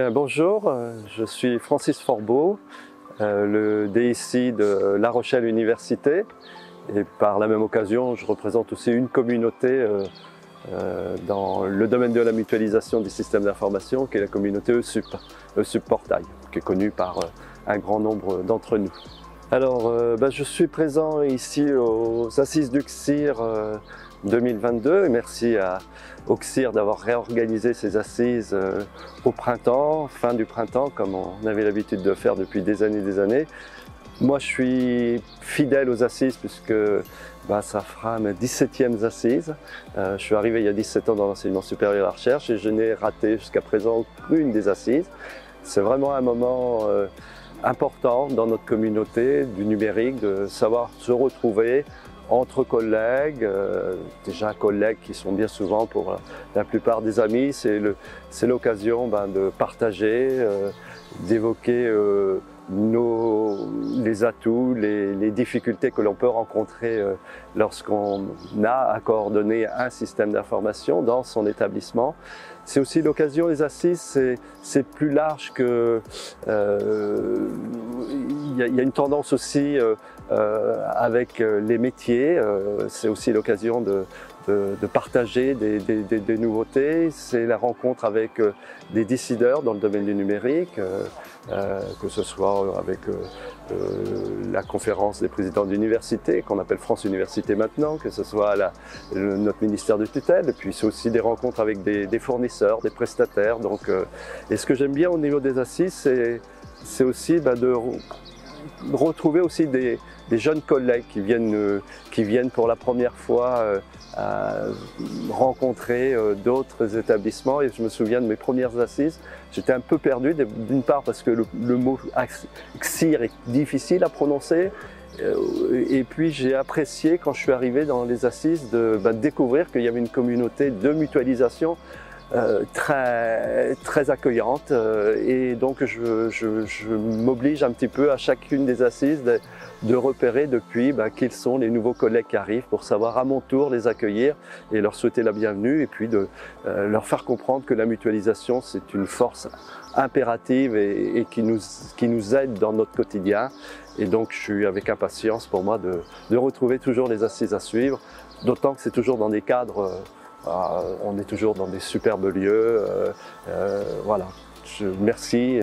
Bien, bonjour, je suis Francis Forbeau, le DSI de La Rochelle Université, et par la même occasion je représente aussi une communauté dans le domaine de la mutualisation des systèmes d'information qui est la communauté ESUP Portail, qui est connue par un grand nombre d'entre nous. Alors, je suis présent ici aux Assises du CSIR 2022 et merci au CSIR d'avoir réorganisé ces assises au printemps, fin du printemps, comme on avait l'habitude de faire depuis des années. Moi, je suis fidèle aux assises puisque ça fera mes 17e assises. Je suis arrivé il y a 17 ans dans l'enseignement supérieur et la recherche et je n'ai raté jusqu'à présent aucune des assises. C'est vraiment un moment important dans notre communauté du numérique, de savoir se retrouver entre collègues, déjà collègues qui sont bien souvent pour la plupart des amis. C'est l'occasion de partager, d'évoquer les atouts, les difficultés que l'on peut rencontrer lorsqu'on a à coordonner un système d'information dans son établissement. C'est aussi l'occasion, les assises, c'est plus large que... il y a une tendance aussi avec les métiers, c'est aussi l'occasion de partager des nouveautés, c'est la rencontre avec des décideurs dans le domaine du numérique, que ce soit avec la conférence des présidents d'université, qu'on appelle France Université maintenant, que ce soit notre ministère de tutelle, et puis c'est aussi des rencontres avec des fournisseurs, des prestataires. Et ce que j'aime bien au niveau des assises, c'est aussi de retrouver aussi des jeunes collègues qui viennent pour la première fois rencontrer d'autres établissements. Et je me souviens de mes premières assises, j'étais un peu perdu, d'une part parce que le mot CSIR est difficile à prononcer, et puis j'ai apprécié quand je suis arrivé dans les assises de découvrir qu'il y avait une communauté de mutualisation très accueillante, et donc je m'oblige un petit peu à chacune des assises de repérer depuis quels sont les nouveaux collègues qui arrivent pour savoir à mon tour les accueillir et leur souhaiter la bienvenue, et puis de leur faire comprendre que la mutualisation c'est une force impérative et qui nous aide dans notre quotidien. Et donc je suis avec impatience pour moi de retrouver toujours les assises à suivre, d'autant que c'est toujours dans des cadres on est toujours dans des superbes lieux, voilà. Merci.